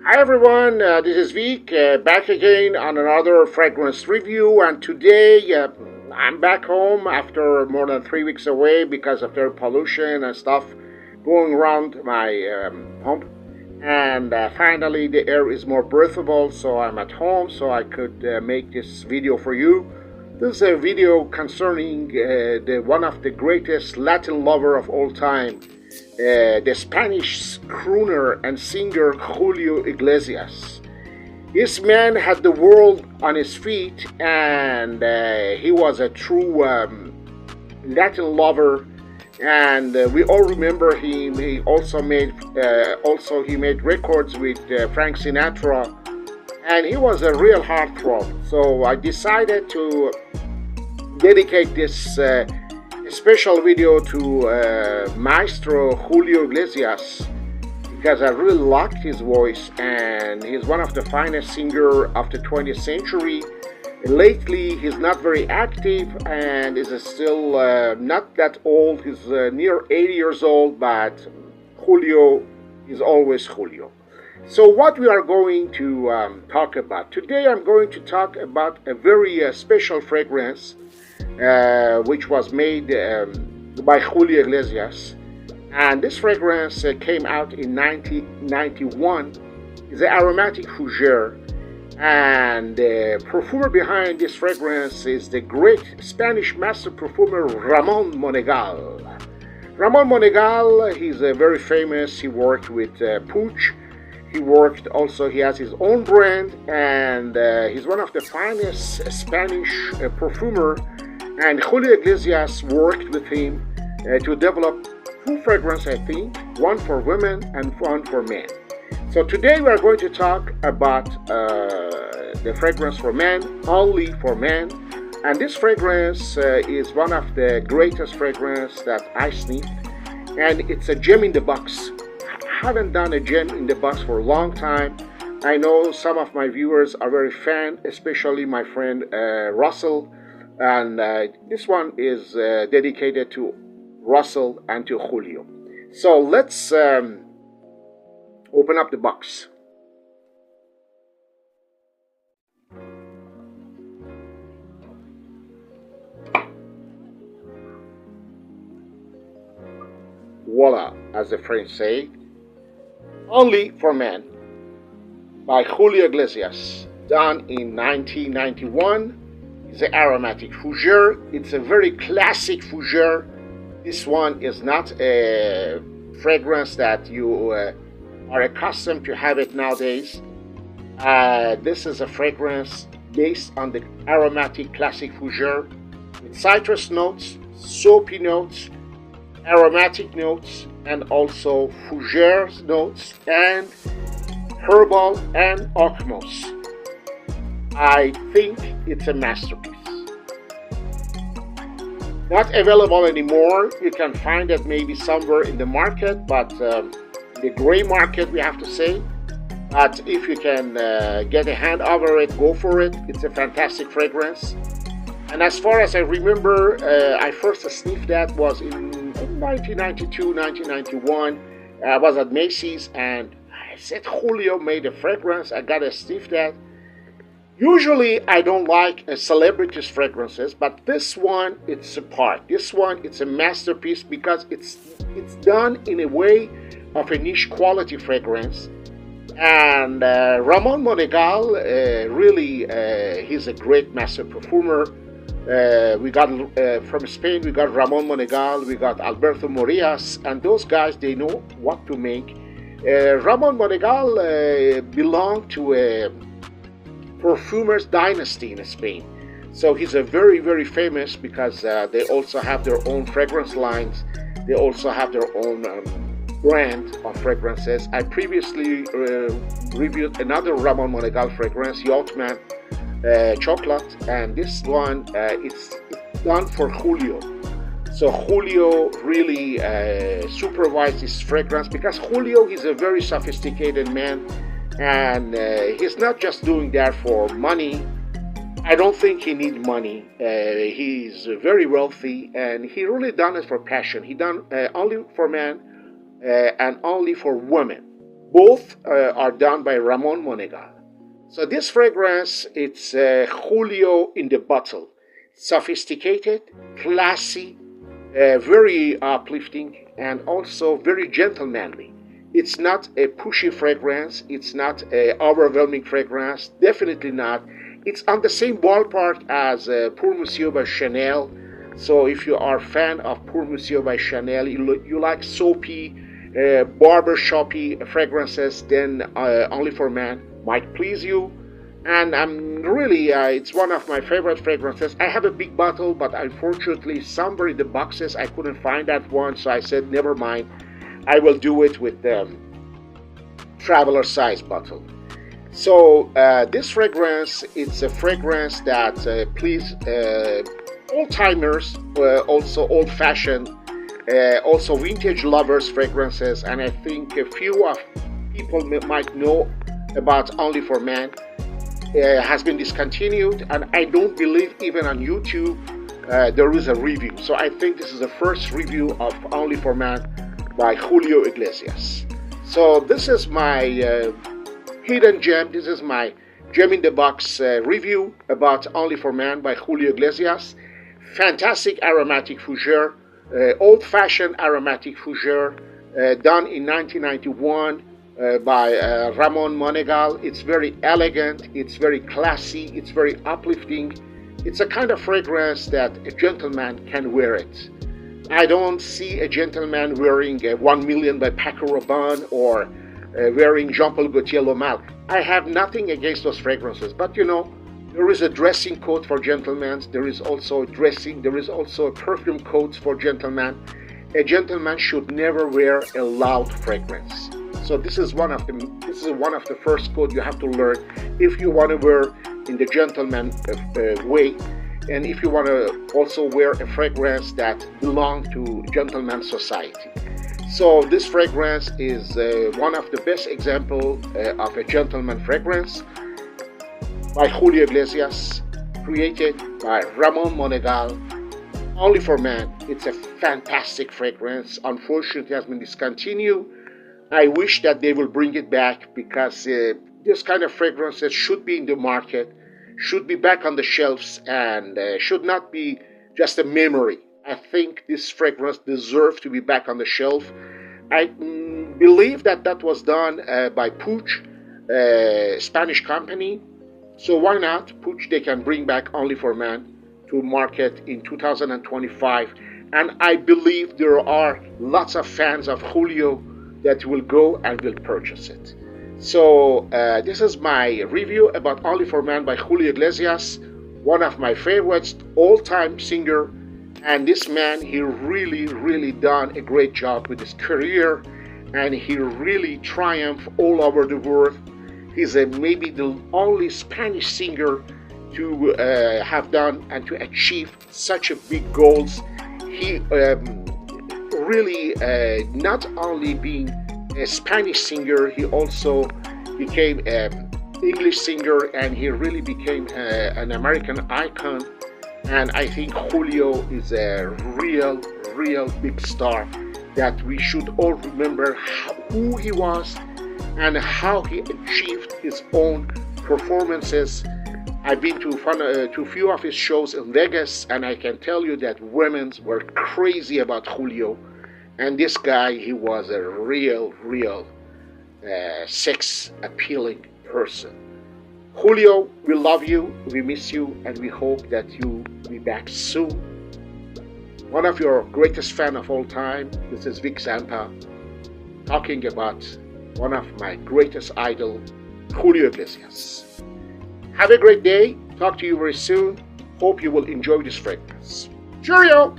Hi everyone, this is Vic, back again on another fragrance review, and today I'm back home after more than 3 weeks away because of air pollution and stuff going around my home. And finally the air is more breathable, so I'm at home so I could make this video for you. This is a video concerning one of the greatest Latin lover of all time, the Spanish crooner and singer Julio Iglesias. This man had the world on his feet, and he was a true Latin lover. And we all remember him. He also made records with Frank Sinatra, and he was a real heartthrob. So I decided to dedicate this special video to Maestro Julio Iglesias because I really liked his voice, and he's one of the finest singers of the 20th century. Lately, he's not very active and is still not that old. He's near 80 years old, but Julio is always Julio. So what we are going to talk about today, I'm going to talk about a very special fragrance which was made by Julio Iglesias, and this fragrance came out in 1991. It's the aromatic fougere, and the perfumer behind this fragrance is the great Spanish master perfumer Ramon Monegal. Ramon Monegal, he's very famous. He worked with Puig. He has his own brand, and he's one of the finest Spanish perfumer. And Julio Iglesias worked with him to develop two fragrances, I think, one for women and one for men. So today we are going to talk about the fragrance for men, only for men. And this fragrance is one of the greatest fragrances that I sniffed, and it's a gem in the box. I haven't done a gem in the box for a long time. I know some of my viewers are very fan, especially my friend Russell. And this one is dedicated to Russell and to Julio. So let's open up the box. Voila, as the French say. Only for Men by Julio Iglesias, done in 1991. The aromatic fougere. It's a very classic fougere. This one is not a fragrance that you are accustomed to have it nowadays. This is a fragrance based on the aromatic classic fougere with citrus notes, soapy notes, aromatic notes, and also fougere notes and herbal and oakmoss. I think it's a masterpiece. Not available anymore. You can find it maybe somewhere in the market, but the gray market, we have to say. But if you can get a hand over it, go for it. It's a fantastic fragrance. And as far as I remember, I first sniffed that was in 1992, 1991. I was at Macy's, and I said Julio made a fragrance. I got to sniff that. Usually I don't like celebrities' fragrances, but this one, it's apart. This one, it's a masterpiece because it's done in a way of a niche quality fragrance. And Ramon Monegal, really, he's a great master perfumer. We got from Spain, we got Ramon Monegal, we got Alberto Morillas, and those guys, they know what to make. Ramon Monegal belonged to a Perfumer's dynasty in Spain. So he's a very, very famous because they also have their own fragrance lines. They also have their own brand of fragrances. I previously reviewed another Ramon Monegal fragrance, Yachtman Chocolate, and this one it's done for Julio. So Julio really supervised this fragrance because Julio is a very sophisticated man. And he's not just doing that for money. I don't think he needs money. He's very wealthy, and he really done it for passion. He done only for men and only for women. Both are done by Ramon Monegal. So this fragrance, it's Julio in the bottle. Sophisticated, classy, very uplifting, and also very gentlemanly. It's not a pushy fragrance. It's not an overwhelming fragrance. Definitely not. It's on the same ballpark as Pour Monsieur by Chanel. So if you are a fan of Pour Monsieur by Chanel, you like soapy, barber-shoppy fragrances, then Only for Men might please you. And I'm really, it's one of my favorite fragrances. I have a big bottle, but unfortunately, somewhere in the boxes, I couldn't find that one. So I said, never mind. I will do it with the traveler size bottle. So this fragrance, it's a fragrance that please old-timers, also old-fashioned, also vintage lovers fragrances. And I think a few of people might know about Only for Men. Has been discontinued, and I don't believe even on YouTube there is a review. So I think this is the first review of Only for Men by Julio Iglesias. So this is my hidden gem. This is my gem in the box review about Only for Men by Julio Iglesias. Fantastic aromatic fougere, old-fashioned aromatic fougere, done in 1991. By Ramon Monegal. It's very elegant, it's very classy, it's very uplifting. It's a kind of fragrance that a gentleman can wear it. I don't see a gentleman wearing 1 Million by Paco Rabanne or wearing Jean-Paul Gaultier L'Homme. I have nothing against those fragrances, but you know, there is a dressing code for gentlemen. There is also a perfume code for gentlemen. A gentleman should never wear a loud fragrance. So this is one of the first code you have to learn if you want to wear in the gentleman way, and if you want to also wear a fragrance that belongs to gentleman society. So this fragrance is one of the best examples of a gentleman fragrance by Julio Iglesias, created by Ramon Monegal. Only for Men. It's a fantastic fragrance. Unfortunately, it has been discontinued. I wish that they will bring it back, because this kind of fragrances should be in the market, should be back on the shelves, and should not be just a memory. I think this fragrance deserves to be back on the shelf. I believe that was done by Puig, Spanish company. So why not? Puig, they can bring back Only for Men to market in 2025. And I believe there are lots of fans of Julio that will go and will purchase it. So this is my review about Only for Men by Julio Iglesias, one of my favorites, all-time singer. And this man, he really done a great job with his career, and he really triumphed all over the world. He's maybe the only Spanish singer to have done and to achieve such a big goals. He really not only being a Spanish singer, he also became an English singer, and he really became an American icon. And I think Julio is a real big star that we should all remember who he was and how he achieved his own performances. I've been to a few of his shows in Vegas, and I can tell you that women were crazy about Julio. And this guy, he was a real sex appealing person. Julio, we love you, we miss you, and we hope that you will be back soon. One of your greatest fans of all time, this is Vic Zampa, talking about one of my greatest idols, Julio Iglesias. Have a great day. Talk to you very soon. Hope you will enjoy this fragrance. Cheerio!